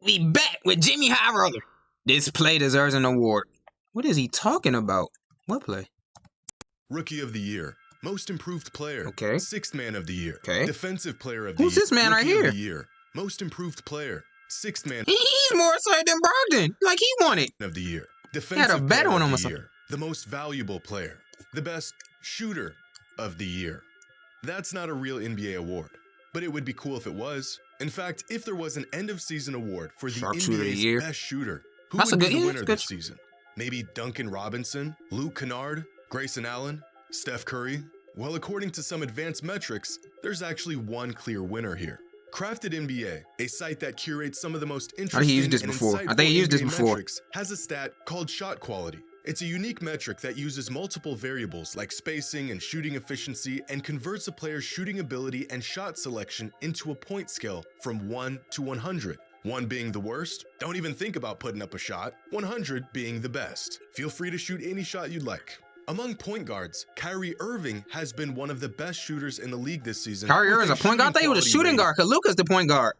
We back with Jimmy Highroller. This play deserves an award. What is he talking about? What play? Rookie of the Year. Most Improved Player. Okay. Sixth Man of the Year. Okay. Defensive Player of the Who's Year. this man right Rookie here? of the Year. Most Improved Player. Sixth Man He's more excited than Brogdon. Like he won it. of the Year. He Defensive had a bet Player on of him or the something. Year. The Most Valuable Player. The Best Shooter of the Year. That's not a real NBA award, but it would be cool if it was. In fact, if there was an end-of-season award for the Sharpshooter of the NBA's year. best shooter, who That's would a be good- the yeah, winner that's this good. season? Maybe Duncan Robinson, Luke Kennard, Grayson Allen, Steph Curry? Well, according to some advanced metrics, there's actually one clear winner here. Crafted NBA, a site that curates some of the most interesting used this and before. I insightful think he used this NBA before. metrics, has a stat called shot quality. It's a unique metric that uses multiple variables like spacing and shooting efficiency and converts a player's shooting ability and shot selection into a point scale from 1 to 100. 1 being the worst, don't even think about putting up a shot, 100 being the best. Feel free to shoot any shot you'd like. Among point guards, Kyrie Irving has been one of the best shooters in the league this season. Kyrie with Irving's a point guard. I thought he was a shooting shooting quality guard because Luka's the point guard.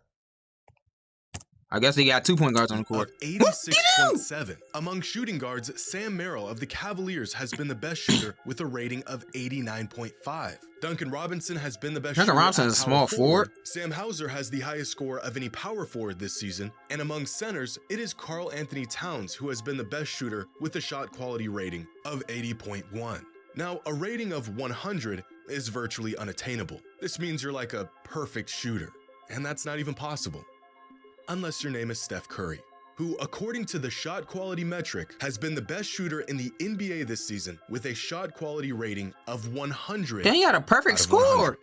I guess he got 2 point guards on the court. rating of 86.7. Among shooting guards, Sam Merrill of the Cavaliers has been the best shooter with a rating of 89.5. Duncan Robinson has been the best Duncan shooter Robinson at is a power small forward. Sam Hauser has the highest score of any power forward this season. And among centers, it is Karl Anthony Towns who has been the best shooter with a shot quality rating of 80.1. Now, a rating of 100 is virtually unattainable. This means you're like a perfect shooter, and that's not even possible. Unless your name is Steph Curry, who, according to the shot quality metric, has been the best shooter in the NBA this season with a shot quality rating of 100. Dang, he had a perfect out of 100, score.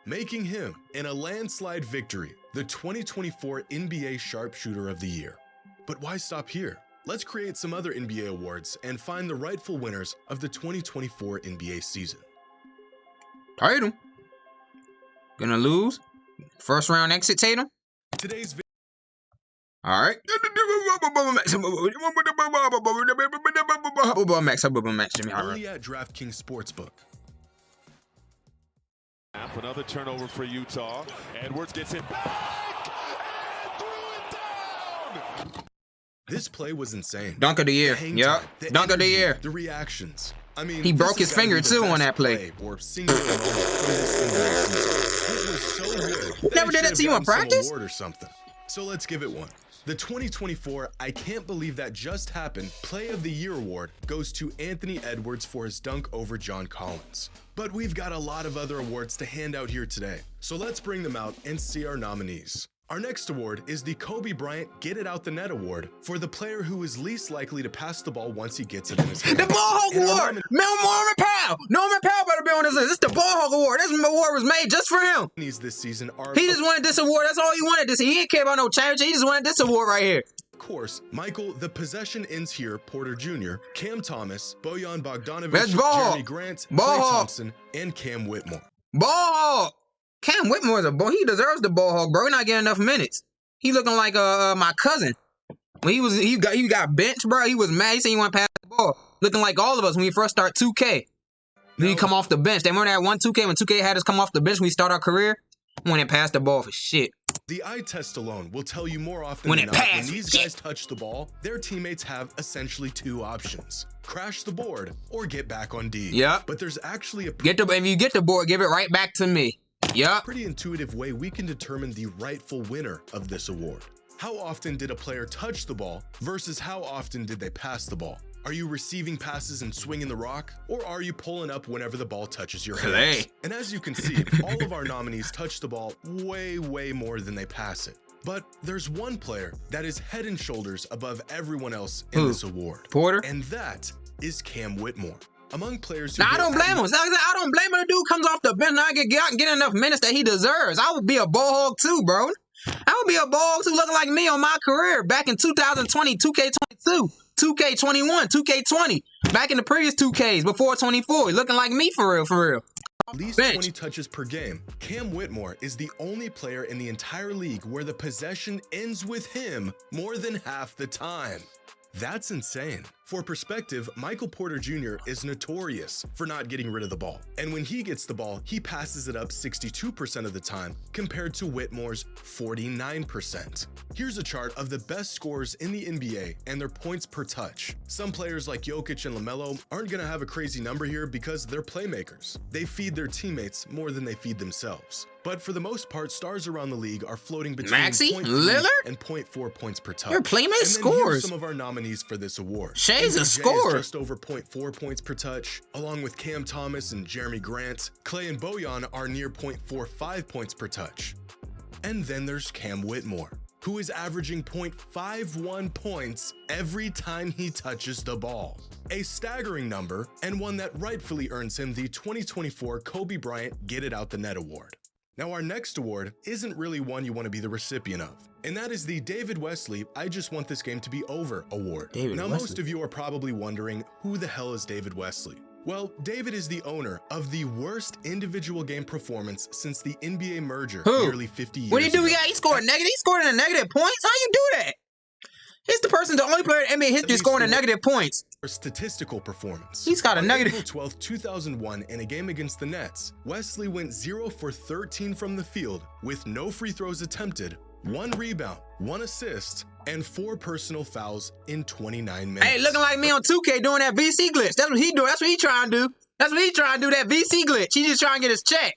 making him, in a landslide victory, the 2024 NBA Sharpshooter of the Year. But why stop here? Let's create some other NBA awards and find the rightful winners of the 2024 NBA season. Tatum. Gonna lose. First round exit Tatum. Today's All right. Max, Jimmy Highroller. only at DraftKings Sportsbook. Another turnover for Utah. Edwards gets it back and threw it down. This play was insane. Dunk of the year. The hang Yep. time, the Dunk of the energy, year. The reactions. I mean, He this broke has his gotta finger, be the too, on best that play. Or singular moment from this NBA season. It was so good. that Never it did should that have to you in gotten some practice? award or something. So let's give it one. The 2024 I Can't Believe That Just Happened Play of the Year award goes to Anthony Edwards for his dunk over John Collins. But we've got a lot of other awards to hand out here today, so let's bring them out and see our nominees. Our next award is the Kobe Bryant Get It Out the Net award for the player who is least likely to pass the ball once he gets it in his hands. The Ball Hog And our Award. Norman Powell. Norman Powell better be on this list. This is the Ball Hog Award. This award was made just for him. nominees this season are, He just wanted this award. That's all he wanted. This. He didn't care about no championship. He just wanted this award right here. of course, Michael The Possession Ends Here Porter Jr., Cam Thomas, Bojan Bogdanovic, That's Ball Jeremy Hog. Grant, Ball Klay Hog. Thompson, and Cam Whitmore. Ball Hog. Cam Whitmore is a ball. He deserves the Ball Hog, bro. He not getting enough minutes. He looking like my cousin. When he got benched, bro. He was mad. He said he want to pass the ball. Looking like all of us when we first start 2K. Then he Now- come off the bench. They remember that one 2K when 2K had us come off the bench when we start our career? When it passed the ball for shit. The eye test alone will tell you more often When than it not, passed, when these shit. guys touch the ball, their teammates have essentially 2 options. Crash the board or get back on D. Yep. But there's actually a If you get the board, give it right back to me. Yup. pretty intuitive way we can determine the rightful winner of this award. How often did a player touch the ball versus how often did they pass the ball? Are you receiving passes and swinging the rock, or are you pulling up whenever the ball touches your hands? Clay. And as you can see, all of our nominees touch the ball way more than they pass it. But there's one player that is head and shoulders above everyone else in Who? this award. Porter? And that is Cam Whitmore. Among players who Nah, I get don't blame him. I don't blame him. The dude comes off the bench and get out and get enough minutes that he deserves. I would be a ball hog too, bro. I would be a ball hog too, looking like me on my career back in 2020, 2K22, 2K21, 2K20, back in the previous 2Ks before 24, looking like me for real. At least Bench. 20 touches per game. Cam Whitmore is the only player in the entire league where the possession ends with him more than half the time. That's insane. For perspective, Michael Porter Jr. is notorious for not getting rid of the ball. And when he gets the ball, he passes it up 62% of the time compared to Whitmore's 49%. Here's a chart of the best scorers in the NBA and their points per touch. Some players like Jokic and LaMelo aren't going to have a crazy number here because they're playmakers. They feed their teammates more than they feed themselves. But for the most part, stars around the league are floating between Maxey? 0.3 Lillard? and 0.4 points per touch. Your playmate And then scores. here's some of our nominees for this award. Shay's a MPJ scorer. is just over 0.4 points per touch, along with Cam Thomas and Jeremy Grant. Clay and Bojan are near 0.45 points per touch. And then there's Cam Whitmore, who is averaging 0.51 points every time he touches the ball. A staggering number, and one that rightfully earns him the 2024 Kobe Bryant Get It Out the Net Award. Now, our next award isn't really one you want to be the recipient of, and that is the David Wesley I Just Want This Game to Be Over award. Now, most of you are probably wondering, who the hell is David Wesley? Well, David is the owner of the worst individual game performance since the NBA merger nearly 50 years ago. What do you do? He scored negative. He scored in a negative points. How you do that? He's the person, the only player in NBA history scoring in negative points. Statistical performance. He's got a negative. On April 12th, 2001, in a game against the Nets, Wesley went 0 for 13 from the field with no free throws attempted, 1 rebound, 1 assist, and 4 personal fouls in 29 minutes. Hey, looking like me on 2K doing that VC glitch. That's what he doing. That's what he trying to do. That's what he trying to do, that VC glitch. He just trying to get his check.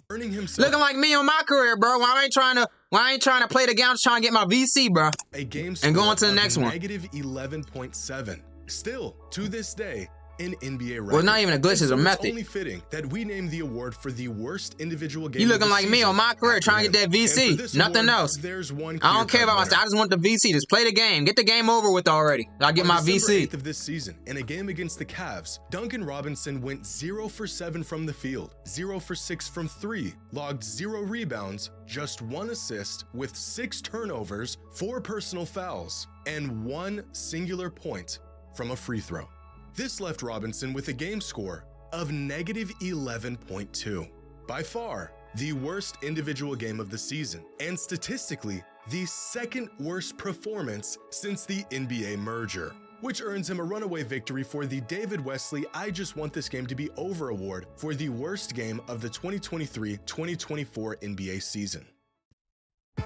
Earning himself looking like me on my career, bro. Why I ain't trying to play the game, I'm just trying to get my VC, bro. A game and go on to the next one. Negative 11.7. Still, to this day, in NBA record. Well, it's not even a glitch, it's a method. It's only fitting that we name the award for the worst individual game. You looking like me on my career, trying to get that VC. Nothing else. There's one. I don't care about myself. I just want the VC. Just play the game. Get the game over with already. I'll get my VC. 8th of this season, in a game against the Cavs, Duncan Robinson went 0 for 7 from the field, 0 for 6 from 3, logged 0 rebounds, just 1 assist with 6 turnovers, 4 personal fouls, and 1 singular point from a free throw. This left Robinson with a game score of negative 11.2. By far, the worst individual game of the season, and statistically, the second worst performance since the NBA merger, which earns him a runaway victory for the David Wesley I Just Want This Game to Be Over award for the worst game of the 2023-2024 NBA season.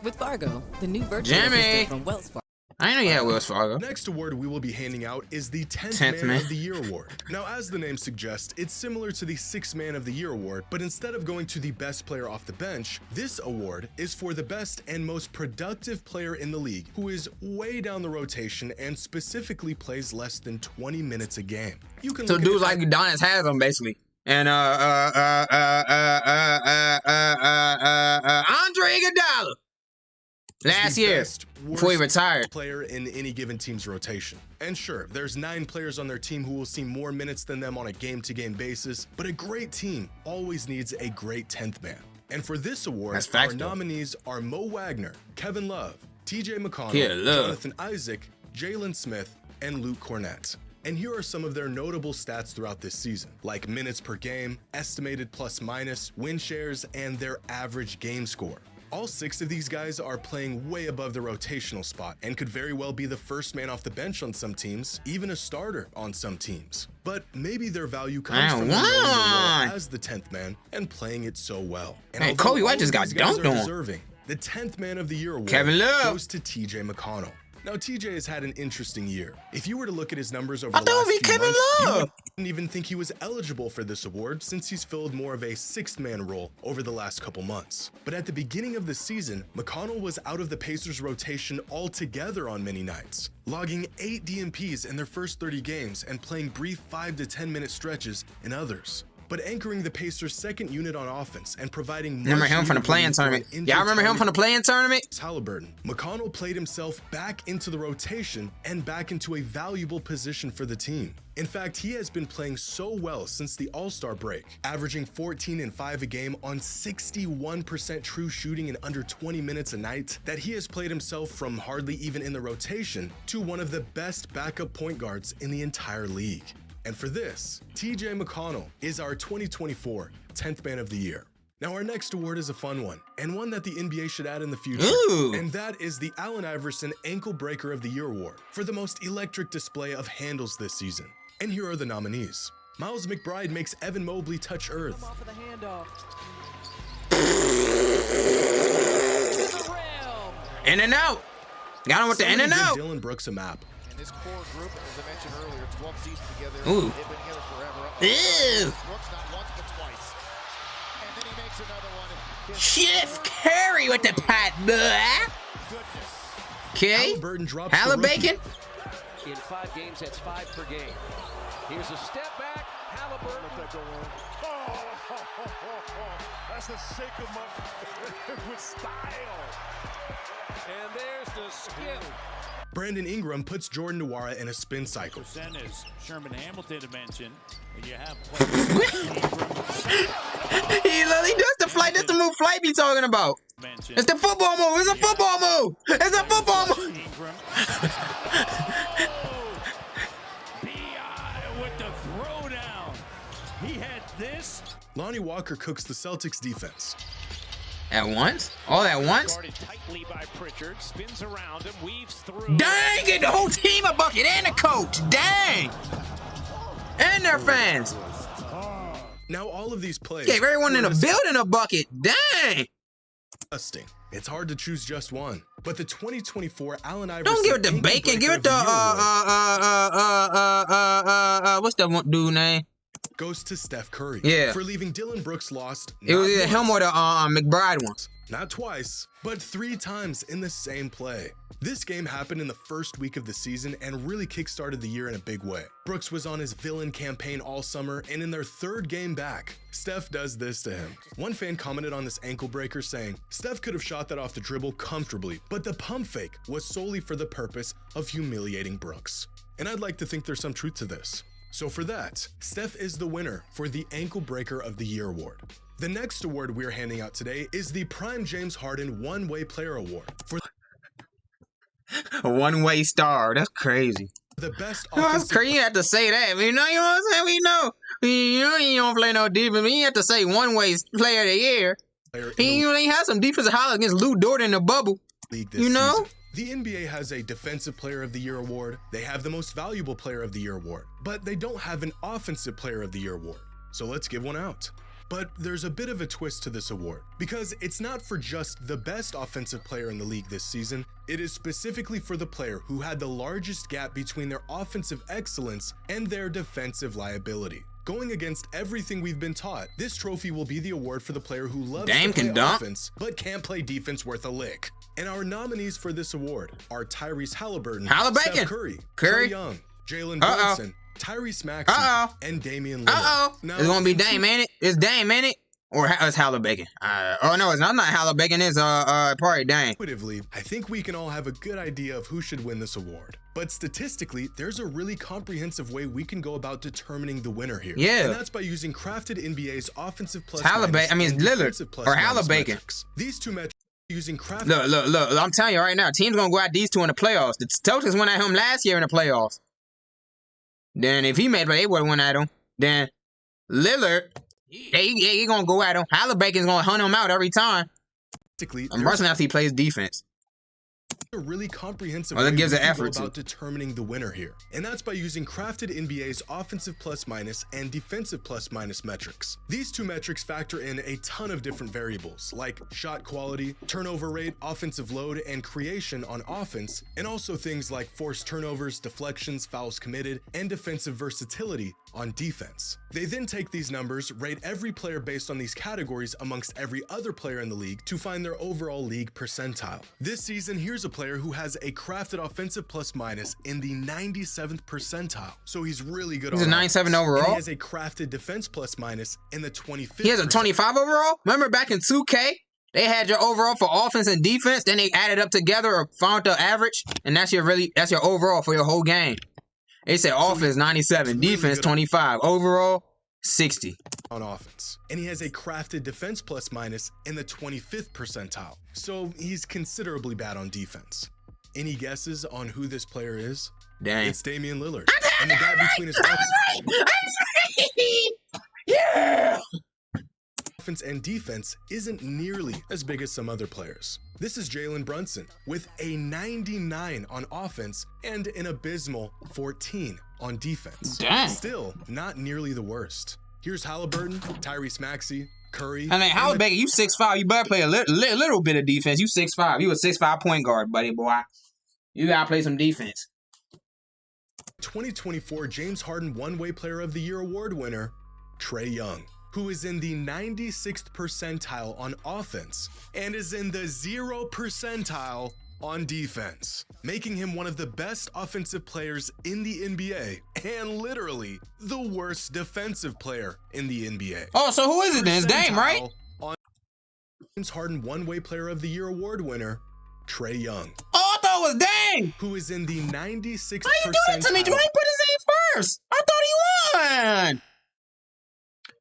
With Fargo, the new virtual assistant from Wells Fargo. I know you had Wells Fargo. Next award we will be handing out is the 10th Man of the Year award. Now, as the name suggests, it's similar to the 6th Man of the Year award, but instead of going to the best player off the bench, this award is for the best and most productive player in the league who is way down the rotation and specifically plays less than 20 minutes a game. You can so dudes like Udonis has them basically. And Andre Iguodala. Last year, before he retired. Player in any given team's rotation. And sure, there's 9 players on their team who will see more minutes than them on a game-to-game basis, but a great team always needs a great 10th man. And for this award, our nominees are Mo Wagner, Kevin Love, TJ McConnell, Jonathan Isaac, Jalen Smith, and Luke Cornett. And here are some of their notable stats throughout this season, like minutes per game, estimated plus-minus, win shares, and their average game score. All 6 of these guys are playing way above the rotational spot and could very well be the first man off the bench on some teams, even a starter on some teams. But maybe their value comes from knowing the role as the 10th man and playing it so well. And hey, Kobe White just got dunked on. The 10th Man of the Year award goes to TJ McConnell. Now, TJ has had an interesting year. If you were to look at his numbers over the last few months, you wouldn't even think he was eligible for this award since he's filled more of a 6th man role over the last couple months. But at the beginning of the season, McConnell was out of the Pacers' rotation altogether on many nights, logging 8 DNPs in their first 30 games and playing brief 5 to 10 minute stretches in others. But anchoring the Pacers' second unit on offense and providing remember him from the play-in tournament. Y'all remember him from the play-in tournament? Halliburton. McConnell played himself back into the rotation and back into a valuable position for the team. In fact, he has been playing so well since the All-Star break, averaging 14 and 5 a game on 61% true shooting in under 20 minutes a night, that he has played himself from hardly even in the rotation to one of the best backup point guards in the entire league. And for this, TJ McConnell is our 2024 10th Man of the Year. Now our next award is a fun one, and one that the NBA should add in the future. Ooh. And that is the Allen Iverson Ankle Breaker of the Year award for the most electric display of handles this season. And here are the nominees. Miles McBride makes Evan Mobley touch earth. Off of the handoff. In and out. Got him with the in and out. Dylan Brooks a map. And this core group, as I mentioned earlier, 12 seasons together. Ooh. They've been together forever. Ew. Brooks not once but twice. And then he makes another one. Chef Curry with the pot, boy. Goodness. Okay. Halliburton drops the Hallibacon. In 5 games, that's 5 per game. Here's a step back. Halliburton. Let that go in. Oh, that's the shake of my with style. And there's the skip. Brandon Ingram puts Jordan Nwora in a spin cycle. As Sherman Hamilton had mentioned, you have He literally does the flight. That's the move Flight be talking about. It's the football move. It's a football move. It's a football move. B.I. with the throwdown. He had this. Lonnie Walker cooks the Celtics defense. At once? All at once? Guarded tightly by Pritchard, spins around him, weaves through. Dang, get the whole team a bucket and the coach. Dang. And their fans. Now all of these plays Gave everyone in the building a bucket. Dang. disgusting. It's hard to choose just one. But the 2024 Allen Iverson Don't give it the Ankle bacon. Give Breaker it of the the Year award what's that one dude name? goes to Steph Curry. Yeah. For leaving Dylan Brooks lost. It was not either him or once, the McBride one. not twice, but 3 times in the same play. This game happened in the first week of the season and really kickstarted the year in a big way. Brooks was on his villain campaign all summer, and in their 3rd game back, Steph does this to him. One fan commented on this ankle breaker saying, Steph could have shot that off the dribble comfortably, but the pump fake was solely for the purpose of humiliating Brooks. And I'd like to think there's some truth to this. So for that, Steph is the winner for the Ankle Breaker of the Year award. The next award we're handing out today is the Prime James Harden One-Way Player Award for A one-way star. That's crazy. the best That's offensive crazy. You have to say that. You know what I'm saying? You don't play no defense. You have to say one-way player of the year. player in He only had some defensive highlights against Lou Dort in the bubble. the league this You know? season. The NBA has a Defensive Player of the Year award, they have the Most Valuable Player of the Year award, but they don't have an Offensive Player of the Year award. So let's give one out. But there's a bit of a twist to this award, because it's not for just the best offensive player in the league this season, it is specifically for the player who had the largest gap between their offensive excellence and their defensive liability. Going against everything we've been taught, this trophy will be the award for the player who loves Dame to play can dunk. offense, but can't play defense worth a lick. And our nominees for this award are Tyrese Halliburton, Halliburton. Steph Curry, Curry. Trae Young, Jalen Uh-oh. Brunson, Tyrese Maxey, Uh-oh. and Damian Lillard. Uh-oh. Now, It's gonna be Dame, ain't it? It's Dame, ain't it? Or it's Halliburton. Oh no, it's not Halliburton. It's probably Dame. Intuitively, I think we can all have a good idea of who should win this award. But statistically, there's a really comprehensive way we can go about determining the winner here. Yeah. And that's by using crafted NBA's offensive plus Halliburton. minus I mean, it's and Lillard defensive plus or minus Halliburton. metrics. These two metrics using crafted Look. I'm telling you right now, teams gonna go at these two in the playoffs. The Celtics went at him last year in the playoffs. Then if he made, they would have went at him. Then Lillard, he gonna go at him. Halliburton's gonna hunt him out every time. statistically, And Brunson after he plays defense. a really comprehensive Well, that way gives we an can effort go to. about determining the winner here. And that's by using crafted NBA's offensive plus minus and defensive plus minus metrics. These two metrics factor in a ton of different variables like shot quality, turnover rate, offensive load, and creation on offense, and also things like forced turnovers, deflections, fouls committed, and defensive versatility on defense. They then take these numbers, rate every player based on these categories amongst every other player in the league to find their overall league percentile. This season, here's a player who has a crafted offensive plus minus in the 97th percentile. So he's really good He's on a 97 offense. And overall? he has a crafted defense plus minus in the 25th. He has a 25 overall. Remember back in 2K, they had your overall for offense and defense. Then they added up together or found the average, and that's your overall for your whole game. They said offense 97, really defense good. 25, overall 60. on offense. And he has a crafted defense plus minus in the 25th percentile. So he's considerably bad on defense. Any guesses on who this player is? Dang. It's Damian Lillard. And the gap between his Yeah. offense and defense isn't nearly as big as some other players. This is Jalen Brunson with a 99 on offense and an abysmal 14 on defense. Dang. Still, not nearly the worst. Here's Halliburton, Tyrese Maxey, Curry. I mean, Halliburton, you 6'5", you better play a little bit of defense. You 6'5", you a 6'5" point guard, buddy boy. You gotta play some defense. 2024 James Harden One-Way Player of the Year award winner, Trae Young, who is in the 96th percentile on offense and is in the 0th percentile on defense, making him one of the best offensive players in the NBA and literally the worst defensive player in the NBA. Oh, so who is it then? It's Dame, right? On James Harden One-Way Player of the Year award winner, Trae Young. Oh, I thought it was Dame. Who is in the 96th Why you doing it to me? Why you put his name first? I thought he won.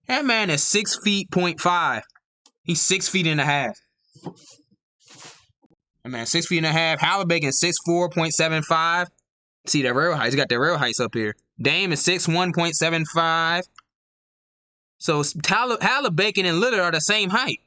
That man is 6 feet, 0.5. He's 6 feet and a half. That man, 6 feet and a half. Halliburton 6'4", 0.75. See the real heights. He got the real heights up here. Dame is 6'1", 0.75. So Halliburton and Lillard are the same height.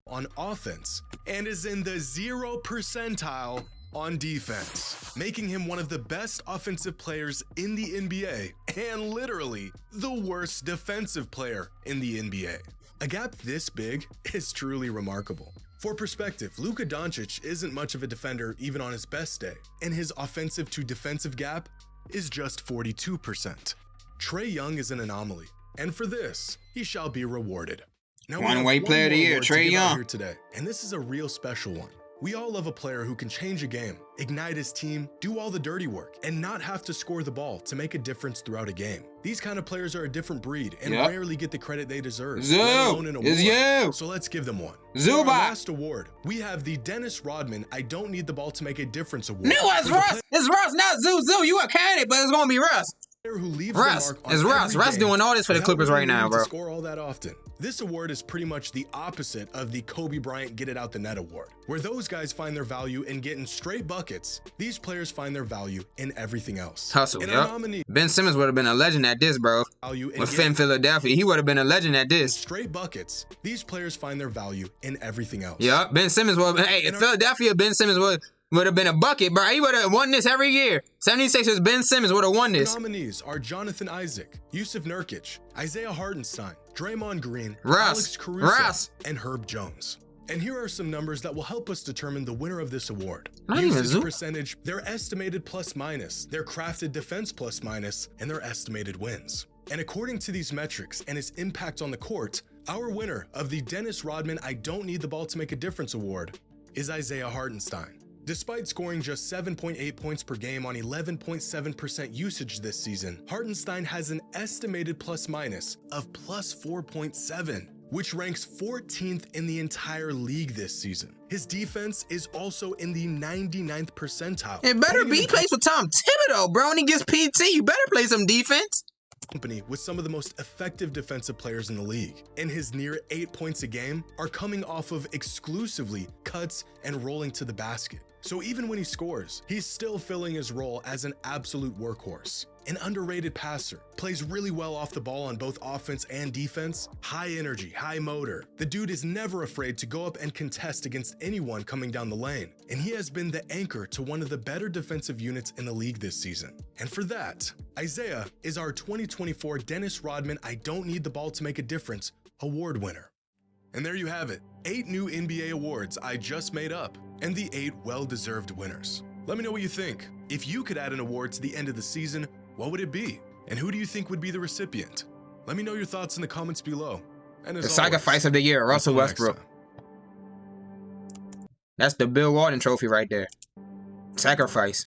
On offense and is in the 0th percentile on defense, making him one of the best offensive players in the NBA and literally the worst defensive player in the NBA. A gap this big is truly remarkable. For perspective, Luka Doncic isn't much of a defender even on his best day, and his offensive to defensive gap is just 42%. Trae Young is an anomaly, and for this, he shall be rewarded. Now, One-Way Player of the Year, Trae Young. Here today, and this is a real special one. We all love a player who can change a game, ignite his team, do all the dirty work, and not have to score the ball to make a difference throughout a game. These kind of players are a different breed and rarely get the credit they deserve. Zoo, it's you. So let's give them one. Zubac. For our last award, we have the Dennis Rodman I Don't Need the Ball to Make a Difference award. No, it's Russ. It's Russ, not Zoo. You a candidate, but it's gonna be Russ. Who leaves Russ. the mark on It's Russ. every Russ game doing all this for the without Clippers right really now, needing to bro. score all that often. This award is pretty much the opposite of the Kobe Bryant Get It Out the Net award, where those guys find their value in getting straight buckets. These players find their value in everything else. Hustle, And yep. our nominee Ben Simmons would have been a legend at this, bro. value in With getting Finn Philadelphia, he would have been a legend at this. straight buckets. These players find their value in everything else. Yeah, Ben Simmons would. Hey, in Philadelphia, Ben Simmons would have been a bucket, bro. He would have won this every year. 76ers, Ben Simmons would have won The this. nominees are Jonathan Isaac, Yusuf Nurkic, Isaiah Hartenstein, Draymond Green, Russ. Alex Caruso, Russ. and Herb Jones. And here are some numbers that will help us determine the winner of this award. Not even Usage Zoo. percentage, their estimated plus minus, their crafted defense plus minus, and their estimated wins. And according to these metrics and its impact on the court, our winner of the Dennis Rodman I Don't Need the Ball to Make a Difference award is Isaiah Hartenstein. Despite scoring just 7.8 points per game on 11.7% usage this season, Hartenstein has an estimated plus minus of plus 4.7, which ranks 14th in the entire league this season. His defense is also in the 99th percentile. It better be. He plays with Tom Thibodeau, bro, and he gets PT. You better play some defense. Company with some of the most effective defensive players in the league, and his near 8 points a game are coming off of exclusively cuts and rolling to the basket. So even when he scores, he's still filling his role as an absolute workhorse. An underrated passer, plays really well off the ball on both offense and defense, high energy, high motor. The dude is never afraid to go up and contest against anyone coming down the lane, and he has been the anchor to one of the better defensive units in the league this season. And for that, Isaiah is our 2024 Dennis Rodman I Don't Need the Ball to Make a Difference award winner. And there you have it, 8 new NBA awards I just made up, and the 8 well-deserved winners. Let me know what you think. If you could add an award to the end of the season, what would it be? And who do you think would be the recipient? Let me know your thoughts in the comments below. And as The always, sacrifice of the year, Russell until next Westbrook. time. That's the Bill Walton trophy right there. Sacrifice.